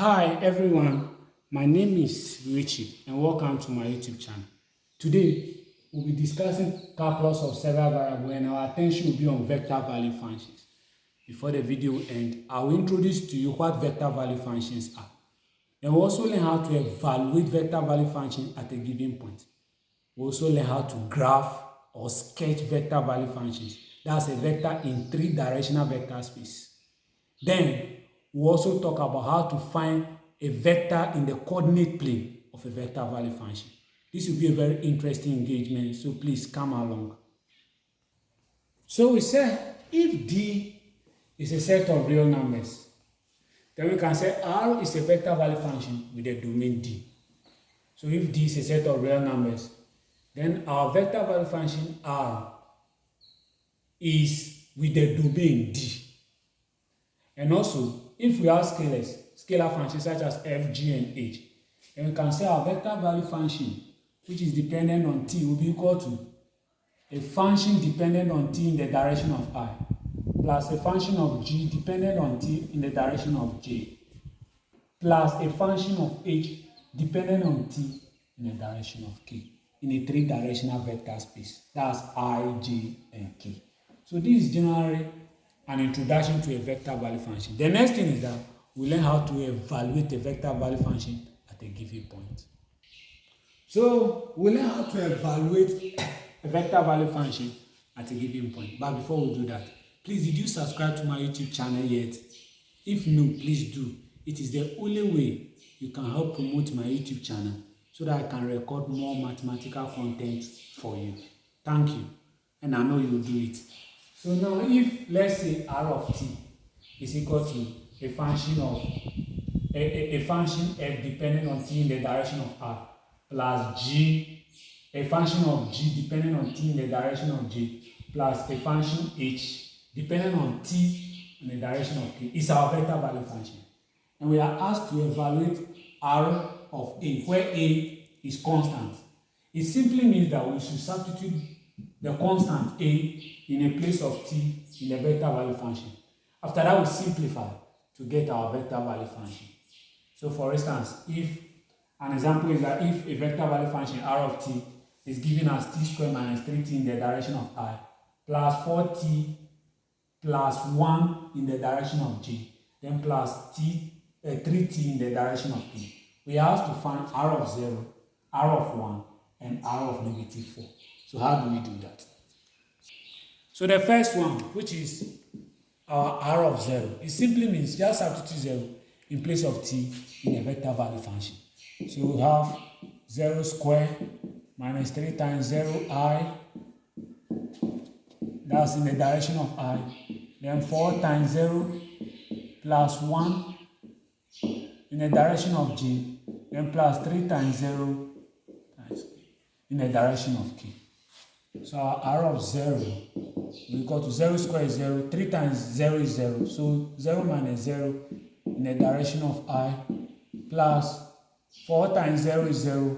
Hi everyone, my name is Richie and welcome to my YouTube channel. Today we'll be discussing calculus of several variables and our attention will be on vector value functions. Before the video ends, I will introduce to you what vector value functions are. Then we'll also learn how to evaluate vector value functions at a given point. We'll also learn how to graph or sketch vector value functions. That's a vector in three-dimensional vector space. Then we'll also talk about how to find a vector in the coordinate plane of a vector value function. This will be a very interesting engagement, so please come along. So we said if D is a set of real numbers, then we can say R is a vector value function with a domain D. So if D is a set of real numbers, then our vector value function R is with the domain D. And also, if we have scalar functions such as f, g, and h, then we can say our vector value function, which is dependent on t, will be equal to a function dependent on t in the direction of I, plus a function of g dependent on t in the direction of j, plus a function of h dependent on t in the direction of k, in a three-dimensional vector space. That's I, j, and k. So this is generally an introduction to a vector value function. The next thing is that we learn how to evaluate a vector value function at a given point. So we learn how to evaluate a vector value function at a given point. But before we do that, please, did you subscribe to my YouTube channel yet? If no, please do. It is the only way you can help promote my YouTube channel so that I can record more mathematical content for you. Thank you. And I know you will do it. So now if, let's say, R of t is equal to a function of a function f depending on t in the direction of r plus g, a function of g depending on t in the direction of j, plus a function h depending on t in the direction of k is our vector value function. And we are asked to evaluate R of a, where a is constant. It simply means that we should substitute the constant a in a place of t in the vector value function. After that, we simplify to get our vector value function. So for instance, if an example is that if a vector value function R of t is given as t squared minus 3t in the direction of I, plus 4t plus 1 in the direction of j, then plus 3t in the direction of k, we have to find R of 0, R of 1, and R of negative 4. So how do we do that? So the first one, which is our R of 0, it simply means just substitute 0 in place of t in a vector value function. So we have 0 squared minus 3 times 0i, that's in the direction of I, then 4 times 0 plus 1 in the direction of j, then plus 3 times 0 times in the direction of k. So our R of 0 will equal to 0 squared is 0, 3 times 0 is 0, so 0 minus 0 in the direction of I, plus 4 times 0 is 0,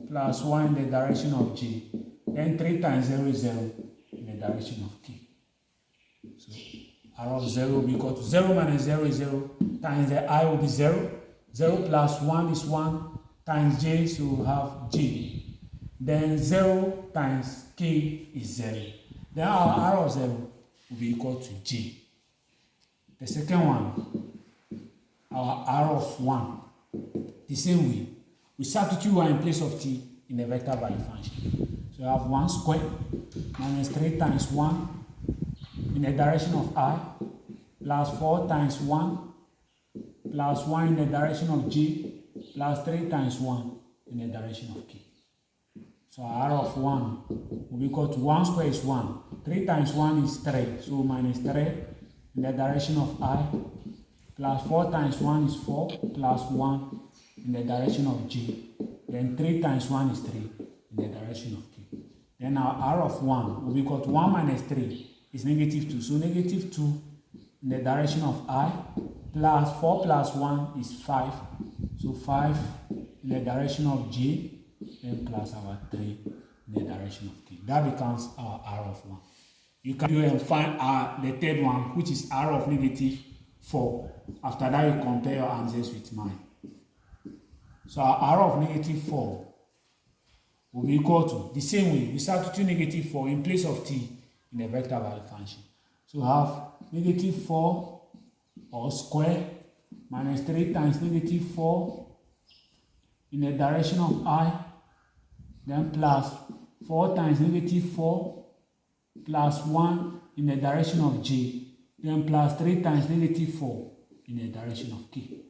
plus 1 in the direction of j, then 3 times 0 is 0 in the direction of k. So R of 0 will be equal to 0 minus 0 is 0, times the I will be 0, 0 plus 1 is 1, times j, so we'll have j. Then 0 times k is 0. Then our R of 0 will be equal to j. The second one, our R of 1, the same way. We substitute 1 in place of t in the vector value function. So we have 1 squared minus 3 times 1 in the direction of I, plus 4 times 1, plus 1 in the direction of j, plus 3 times 1 in the direction of k. So R of 1 will be equal to 1 squared is 1. 3 times 1 is 3. So minus 3 in the direction of I, plus 4 times 1 is 4, plus 1 in the direction of j. Then 3 times 1 is 3 in the direction of k. Then our R of 1 will be equal to 1 minus 3 is negative 2. So negative 2 in the direction of I, plus 4 plus 1 is 5. So 5 in the direction of j, then plus our 3 in the direction of k. That becomes our R of 1. You can do and find the third one, which is R of negative 4. After that, you compare your answers with mine. So our r of negative 4 will be equal to, the same way, we substitute negative 4 in place of t in the vector value function. So we have negative 4 or square minus 3 times negative 4 in the direction of I, then plus 4 times negative 4 plus 1 in the direction of j, then plus 3 times negative 4 in the direction of k.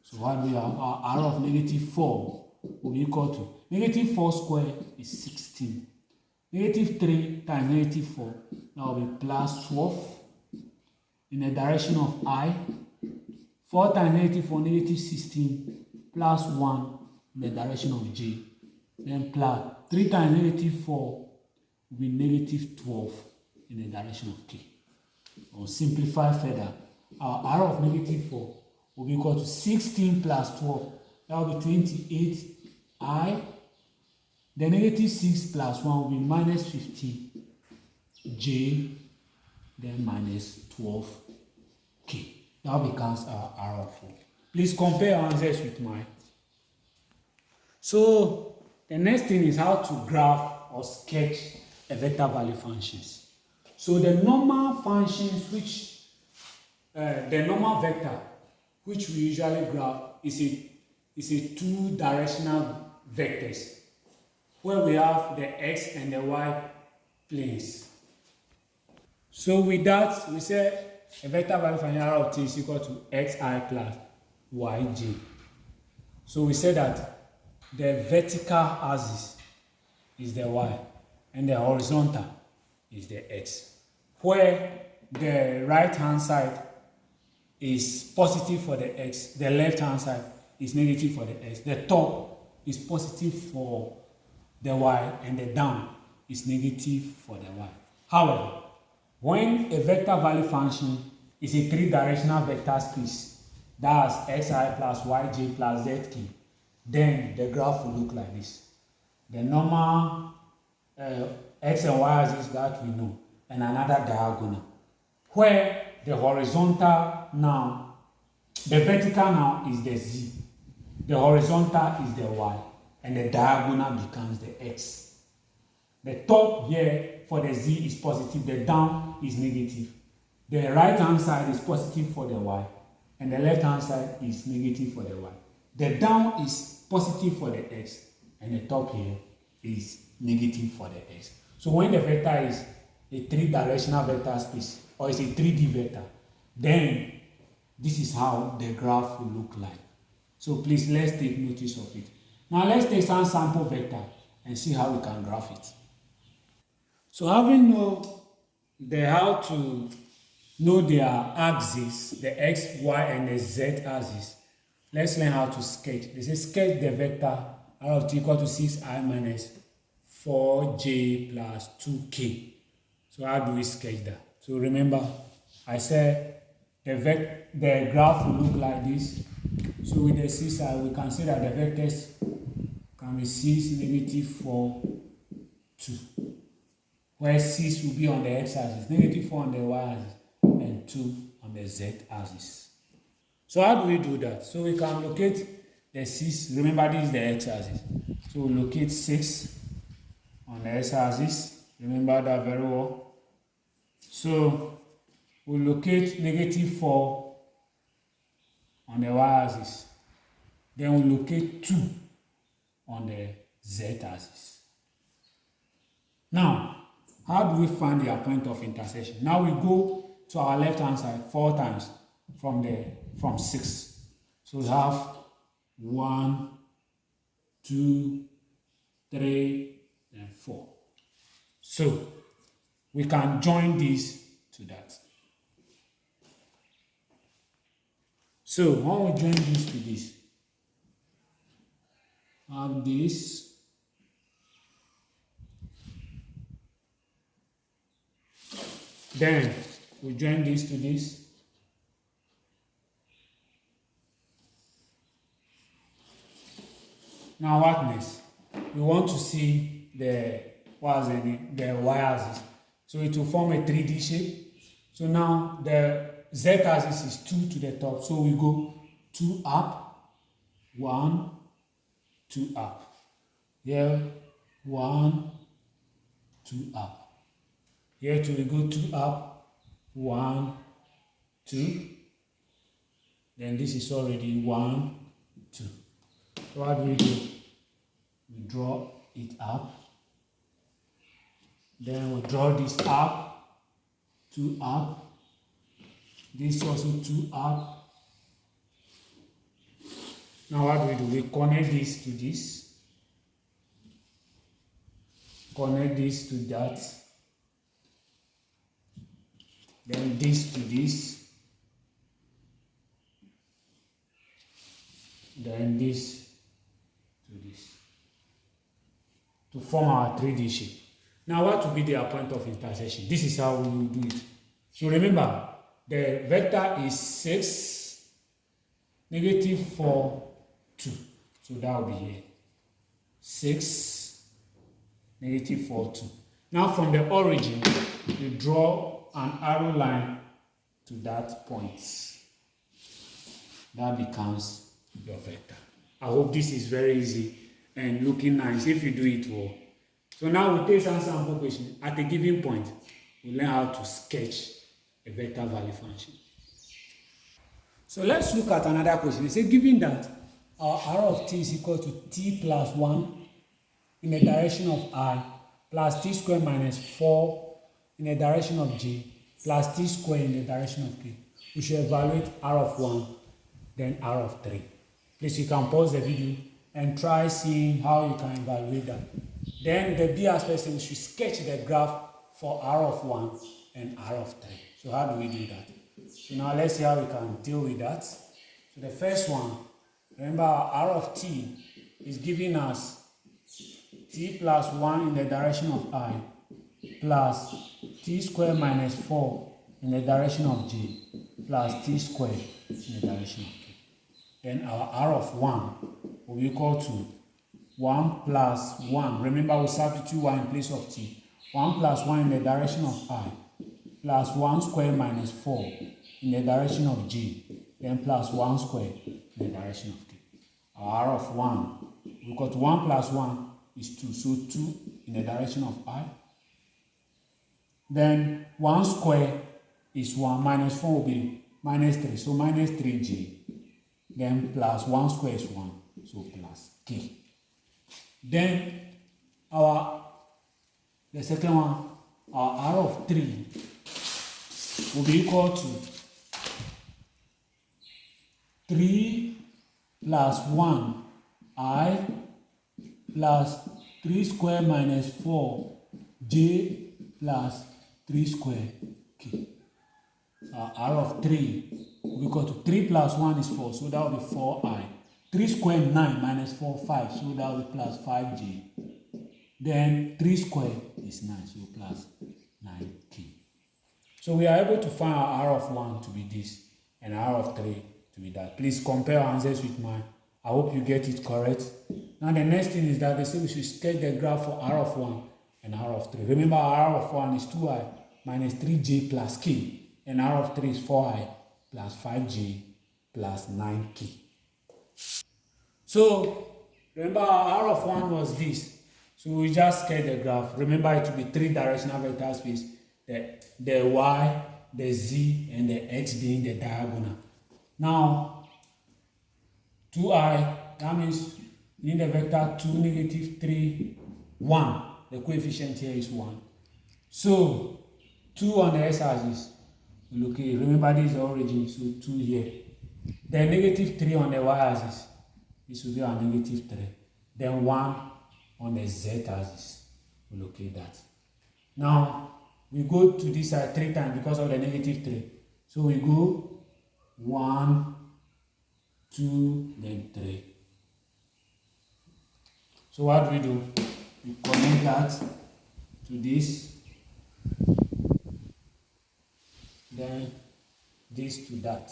So what we have, our r of negative 4 will be equal to, negative 4 squared is 16. Negative 3 times negative 4, that will be plus 12 in the direction of I. 4 times negative 4, negative 16, plus 1 in the direction of j. Then plus 3 times negative 4 will be negative 12 in the direction of k. Or simplify further, our r of negative 4 will be equal to 16 plus 12. That will be 28i. The negative 6 plus 1 will be minus 15j, then minus 12k. That becomes our r of 4. Please compare answers with mine. So the next thing is how to graph or sketch a vector value functions. So the normal functions which, the normal vector which we usually graph is a two-directional vectors where we have the x and the y planes. So with that, we say a vector value function r of t is equal to xi plus yj. So we say that the vertical axis is the y and the horizontal is the x, where the right hand side is positive for the x, the left hand side is negative for the x, the top is positive for the y, and the down is negative for the y. However, when a vector value function is a three-directional vector space, that's xi plus yj plus zk, then the graph will look like this. The normal x and y axis that we know, and another diagonal, where the horizontal now, the vertical now is the z, the horizontal is the y, and the diagonal becomes the x. The top here for the z is positive, the down is negative. The right hand side is positive for the y, and the left hand side is negative for the y. The down is positive for the x, and the top here is negative for the x. So when the vector is a three-directional vector space, or is a 3D vector, then this is how the graph will look like. So please, let's take notice of it. Now let's take some sample vector and see how we can graph it. So having know how to know their axes, the x, y, and the z axis, let's learn how to sketch. They say sketch the vector r of t equal to 6i minus 4j plus 2k. So how do we sketch that? So remember, I said the graph will look like this. So with the 6i, we can say that the vectors can be 6, negative 4, 2. Where 6 will be on the x-axis, negative 4 on the y-axis, and 2 on the z-axis. So how do we do that? So we can locate the 6. Remember, this is the x-axis. So we locate 6 on the x-axis. Remember that very well. So we locate negative 4 on the y-axis. Then we locate 2 on the z-axis. Now, how do we find their point of intersection? Now we go to our left-hand side 4 times from 6. So we have 1, 2, 3, and 4. So we can join this to that. So when we join this to this, have this. Then we join this to this. Now what next? We want to see the y-axis. So it will form a 3D shape. So now the z-axis is 2 to the top, so we go 2 up, 1, 2 up. Here, 1, 2 up. Here too, we go 2 up, 1, 2. Then this is already 1, 2. So what do? We draw it up. Then we draw this up, 2 up. This also 2 up. Now what do? We connect this to this. Connect this to that. Then this to this. Then this to this. To form our 3D shape. Now what will be their point of intersection? This is how we will do it. So remember, the vector is 6, -4, 2. So that will be here. 6, -4, 2. Now from the origin, you draw an arrow line to that point. That becomes your vector. I hope this is very easy and looking nice if you do it well. So now we take some sample question. At a given point, we learn how to sketch a vector value function. So let's look at another question. It says given that our r of t is equal to t plus 1 in the direction of I plus t squared minus 4 in the direction of j plus t squared in the direction of k, we should evaluate r of 1 then r of 3. Please, you can pause the video and try seeing how you can evaluate that. Then the B aspect says we should sketch the graph for r of 1 and r of 3. So how do we do that? So now let's see how we can deal with that. So the first one, remember r of t is giving us t plus 1 in the direction of I plus t squared minus 4 in the direction of j plus t squared in the direction of k. Then our r of 1 will be equal to 1 plus 1. Remember, we substitute 1 in place of t. 1 plus 1 in the direction of I plus 1 squared minus 4 in the direction of j, then plus 1 squared in the direction of k. Our r of 1 will be equal to 1 plus 1 is 2. So 2 in the direction of I. Then 1 squared is 1. Minus 4 will be minus 3. So minus 3j. Then plus 1 squared is 1. So plus k. Then the second one, our r of 3 will be equal to 3 plus 1 I plus 3 squared minus 4 j plus 3 squared k. Our r of 3 will be equal to 3 plus 1 is 4, so that will be 4i. 3 squared 9 minus 4, 5, so that will be plus 5j. Then 3 squared is 9, so plus 9k. So we are able to find our r of 1 to be this and r of 3 to be that. Please compare our answers with mine. I hope you get it correct. Now the next thing is that they say we should sketch the graph for r of 1 and r of 3. Remember, r of 1 is 2i minus 3j plus k, and r of 3 is 4i plus 5j plus 9k. So remember, our r of 1 was this. So we just sketch the graph. Remember, it will be 3-directional vector space. The y, the z, and the x being the diagonal. Now, 2i, that means in the vector 2, -3, 1. The coefficient here is 1. So 2 on the x-axis will look here. Remember, this is the origin, so 2 here. Then -3 on the y-axis. This will be our -3. Then 1 on the z-axis. We locate that. Now, we go to this side 3 times because of the -3. So we go 1, 2, then 3. So what do? We connect that to this. Then this to that.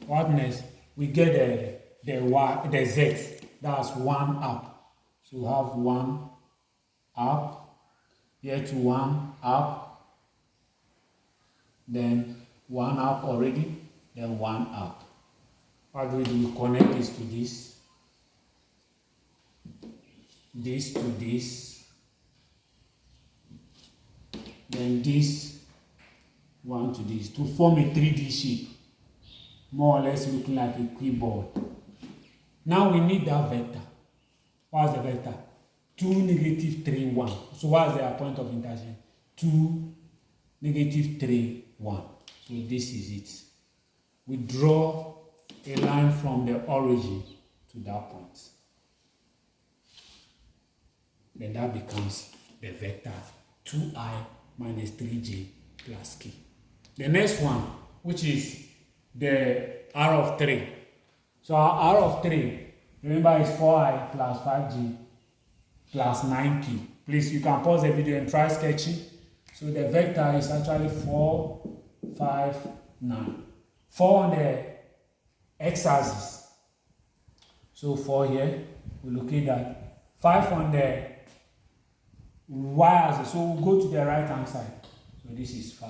What next? We get the z. That's 1 up. So we have 1 up. Here to 1 up. then one up already, then one up. What do? We connect this to this to this, then this one to this to form a 3D shape, more or less looking like a keyboard. Now we need that vector. What's the vector? 2, negative 3, 1. So what's the point of intersection? 2, negative 3, 1. So this is it. We draw a line from the origin to that point. Then that becomes the vector 2i minus 3j plus k. The next one, which is the r of 3. So our r of 3, remember, is 4i plus 5j plus 9k. Please, you can pause the video and try sketching. So the vector is actually 4, 5, 9. 4 on the x-axis. So 4 here, we locate that. 5 on the y-axis. So we'll go to the right-hand side. So this is 5.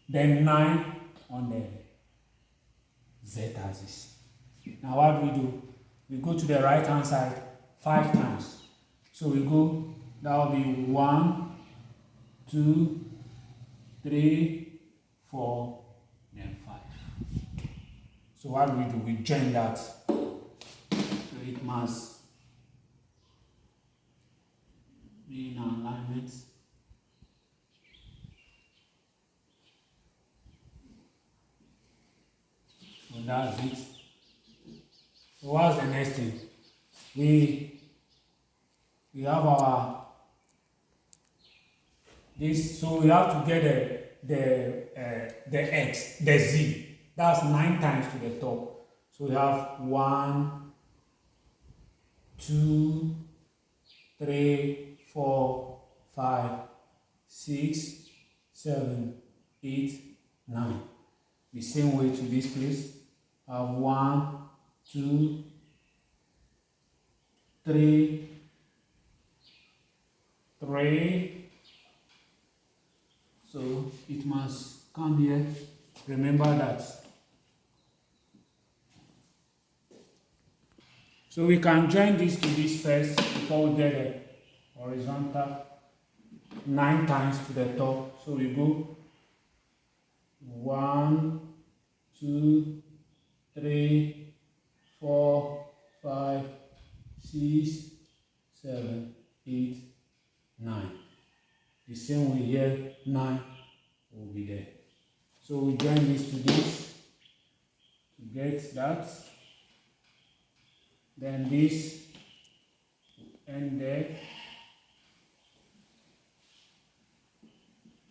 Then 9 on the z-axis. Now what do? We go to the right-hand side 5 times. So we go, that will be 1, 2, 3, 4, then 5. So what do? We join that. So it must be in alignment. So that's it. So what's the next thing? We have our this, so we have to get the x, the z. That's 9 times to the top. So we have 1, 2, 3, 4, 5, 6, 7, 8, 9. The same way to this place. I have 1, 2, 3, 3. So it must come here. Remember that. So we can join this to this first before we get a horizontal 9 times to the top. So we go 1, 2, 3, 4, 5, 6, 7, 8, 9. The same way here, 9 will be there. So we join this to this to get that. Then this and there.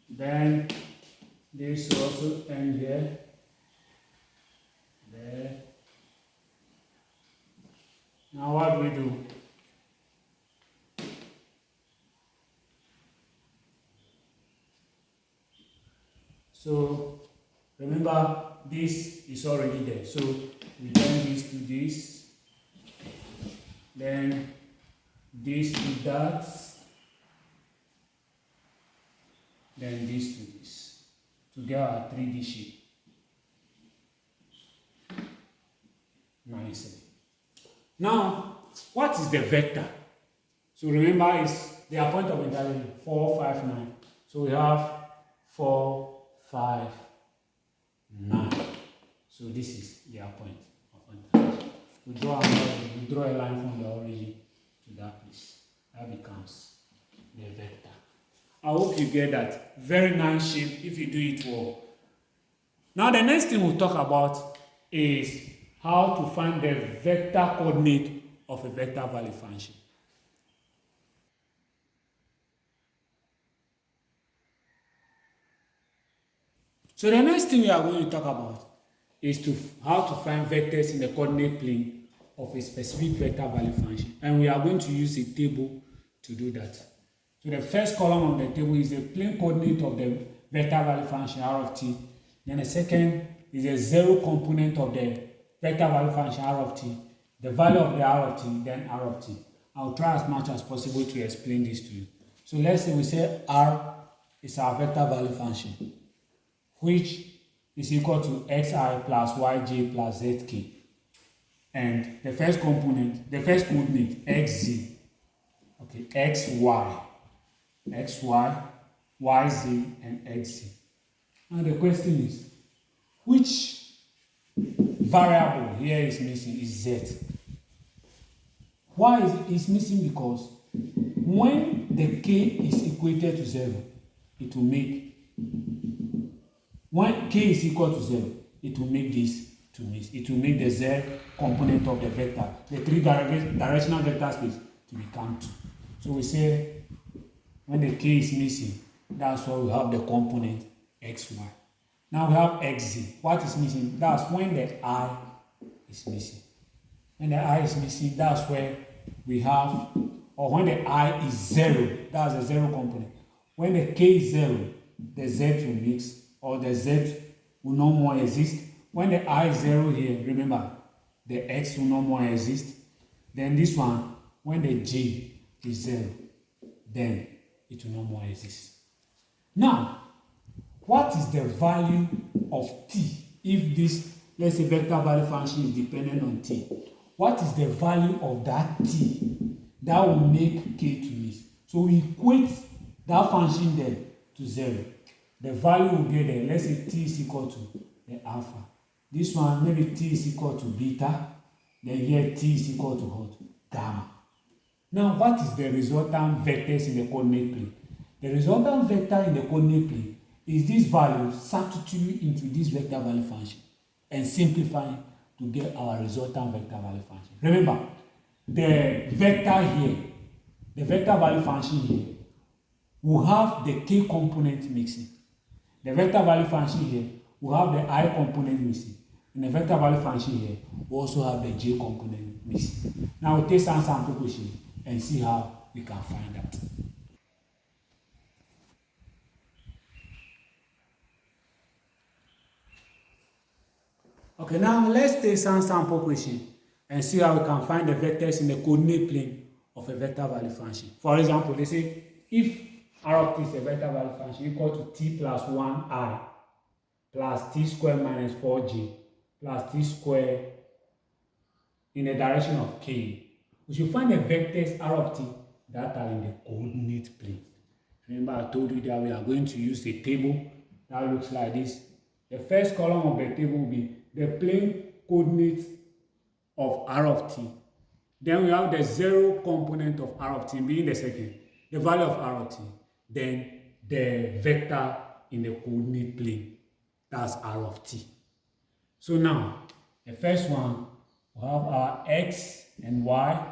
Then this also end here. There. Now what do we do? So remember, this is already there. So we join this to this, then this to that, then this to this, to get our 3D shape nicely. Now, what is the vector? So remember, it's their point of intersection 4, 5, 9. So we have 4, 5, 9. So this is their point of intersection. We draw a line from the origin to that place. That becomes the vector. I hope you get that. Very nice shape if you do it well. Now the next thing we'll talk about is how to find the vector coordinate of a vector value function. So the next thing we are going to talk about is how to find vectors in the coordinate plane of a specific vector value function. And we are going to use a table to do that. So the first column on the table is the plane coordinate of the vector value function r of t. Then the second is the zero component of the vector value function r of t, the value of the r of t, then r of t. I'll try as much as possible to explain this to you. So let's say we say r is our vector value function. which is equal to xi plus yj plus zk. And the first coordinate, xz, okay, xy, yz, and xz. Now the question is, which variable here is missing is z. Why is it missing? Because when the k is equated to 0, it will make, when k is equal to 0, it will make this to miss. It will make the z component of the vector, the three directional vector space, to become 2. So we say when the k is missing, that's why we have the component xy. Now we have xz. What is missing? That's when the I is missing. When the I is missing, that's where we have, or when the I is 0, that's the 0 component. When the k is 0, the z will mix, or the z will no more exist. When the I is 0 here, remember, the x will no more exist. Then this one, when the j is 0, then it will no more exist. Now, what is the value of t if this, let's say, vector value function is dependent on t? What is the value of that t that will make k to miss? So we equate that function there to 0. The value will get there. Let's say t is equal to the alpha. This one, maybe t is equal to beta. Then here t is equal to what? Gamma. Now, what is the resultant vectors in the coordinate plane? The resultant vector in the coordinate plane is this value substituted into this vector value function and simplifying to get our resultant vector value function. Remember, the vector here, the vector value function here, will have the k component missing. The vector value function here will have the I component missing. And the vector value function here will also have the j component missing. Now we'll take some sample question and see how we can find that. Okay, now let's take some sample question and see how we can find the vectors in the coordinate plane of a vector value function. For example, they say if r of t is a vector value function equal to t plus 1i plus t squared minus 4j plus t squared in the direction of k, we should find the vectors r of t that are in the coordinate plane. Remember, I told you that we are going to use a table that looks like this. The first column of the table will be the plane coordinates of r of t. Then we have the 0 component of r of t being the second, the value of r of t. Then the vector in the coordinate plane, that's r of t. So now, the first one, we have our x and y.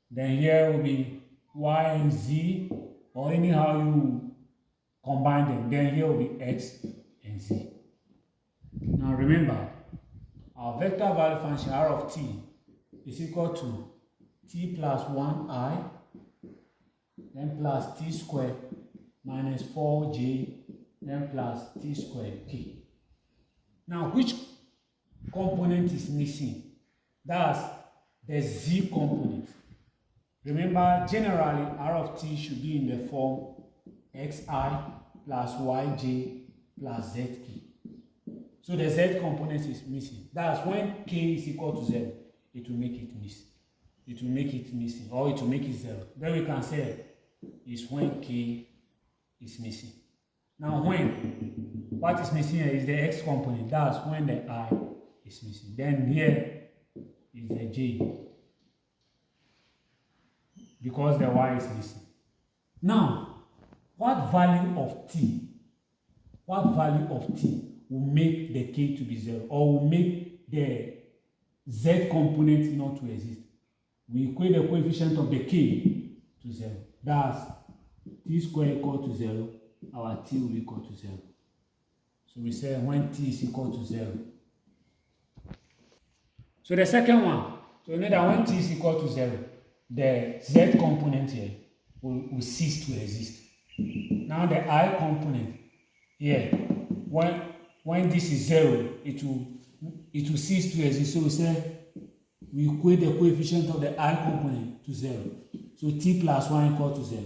Then here will be y and z, or anyhow you combine them. Then here will be x and z. Now remember, our vector value function r of t is equal to t plus 1i, then plus t squared minus 4j, then plus t squared k. Now, which component is missing? That's the z component. Remember, generally, r of t should be in the form xi plus yj plus zk. So the z component is missing. That's when k is equal to 0, it will make it miss. It will make it missing, or it will make it 0. Then we can say is when k is missing. Now what is missing here is the x component. That's when the I is missing. Then here is the j, because the y is missing. Now, what value of t will make the k to be 0, or will make the z component not to exist? We equate the coefficient of the k to 0. That's t squared equal to 0, our t will be equal to 0. So we say when t is equal to 0. So the second one, so we know that when t is equal to 0, the z component here will cease to exist. Now the I component here, when this is 0, it will cease to exist. So we say we equate the coefficient of the I component to 0. So t plus 1 equal to 0.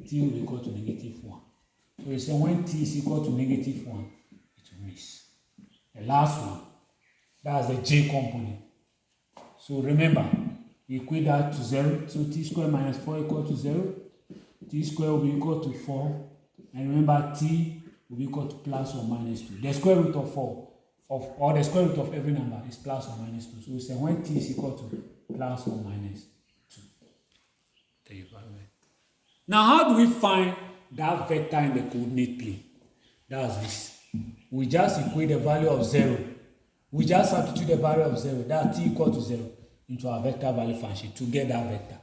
T will be equal to -1. So we say when t is equal to negative 1, it will miss. The last one, that's the j component. So remember, we equate that to 0. So t squared minus 4 equal to 0. T squared will be equal to 4. And remember, t will be equal to plus or minus 2. The square root of 4, or the square root of every number is plus or minus 2. So we say when t is equal to plus or minus 2. There you go. Now, how do we find that vector in the coordinate plane? That's this. We just equate the value of 0. We just substitute the value of 0, that t equal to 0, into our vector value function to get that vector.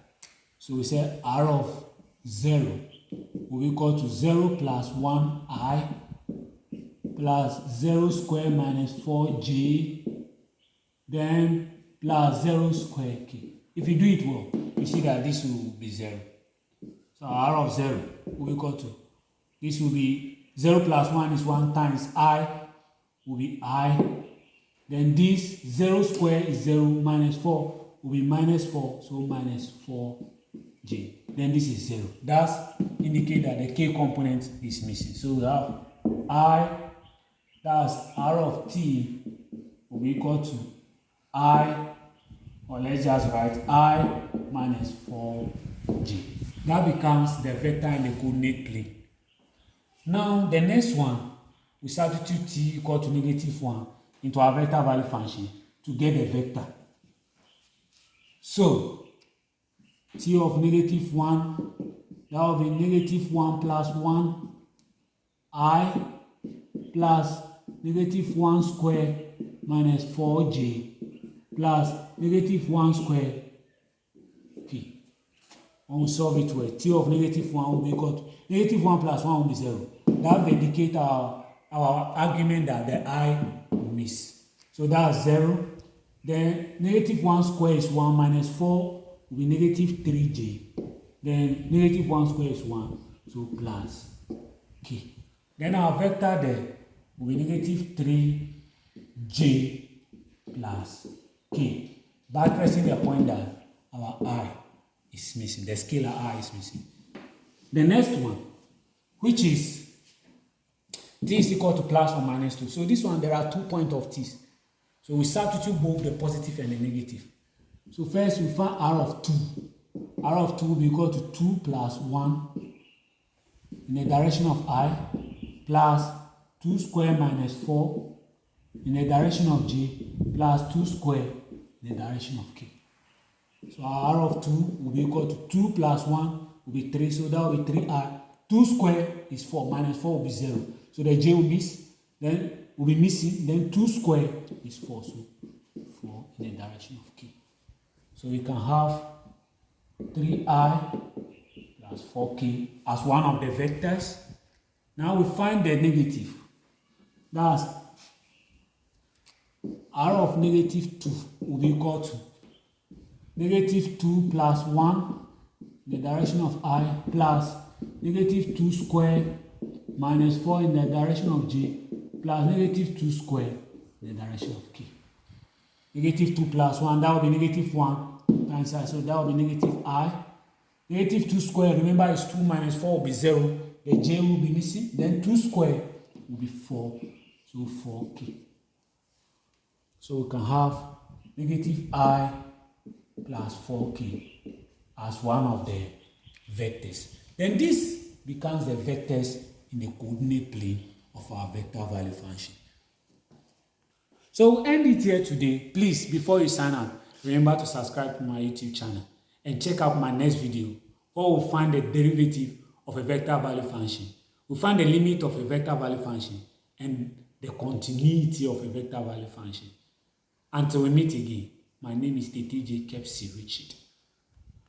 So we say r of 0 will be equal to 0 plus 1i plus 0 squared minus 4j, then plus 0 squared k. If you do it well, you see that this will be 0. So r of 0 will be equal to, this will be 0 plus 1 is 1 times I will be I. Then this 0 squared is 0 minus 4 will be minus 4, so minus 4j. Then this is 0. That's indicate that the k component is missing. So we have I, that's r of t will be equal to I, or let's just write I minus 4j. That becomes the vector in the coordinate plane. Now the next one, we substitute t equal to negative 1 into our vector value function to get the vector. So t of negative 1, that will be negative 1 plus 1 I plus negative 1 squared minus 4j plus negative 1 squared k. When we solve it well, t of negative 1 will be equal to negative 1 plus 1 will be 0. That vindicates our argument that the I will miss. So that's 0. Then negative 1 squared is 1 minus 4 will be negative 3j. Then negative 1 squared is 1, so plus k. Then our vector there will be negative 3j plus k. But pressing the point that our I is missing, the scalar I is missing. The next one, which is t is equal to plus or minus 2. So this one, there are 2 points of t. So we substitute both the positive and the negative. So first we find r of 2. R of 2 will be equal to 2 plus 1 in the direction of I plus 2 squared minus 4 in the direction of j plus 2 squared in the direction of k. So our r of 2 will be equal to 2 plus 1 will be 3, so that will be 3i. 2 squared is 4, minus 4 will be 0. So the j will miss, then will be missing, then 2 squared is 4, so 4 in the direction of k. So we can have 3i plus 4k as one of the vectors. Now we find the negative. That's r of negative 2 will be equal to negative 2 plus 1 in the direction of I plus negative 2 squared minus 4 in the direction of j plus negative 2 squared in the direction of k. Negative 2 plus 1, that will be negative 1 times I, so that will be negative I. Negative 2 squared, remember is 2 minus 4 will be 0. The j will be missing, then 2 squared will be 4, so 4k. So we can have negative I plus 4k as one of the vectors. Then this becomes the vectors in the coordinate plane of our vector value function. So we'll end it here today. Please, before you sign out, remember to subscribe to my YouTube channel and check out my next video where we'll find the derivative of a vector value function. We'll find the limit of a vector value function and the continuity of a vector value function. Until we meet again, my name is Tete J. Kepsi Richard.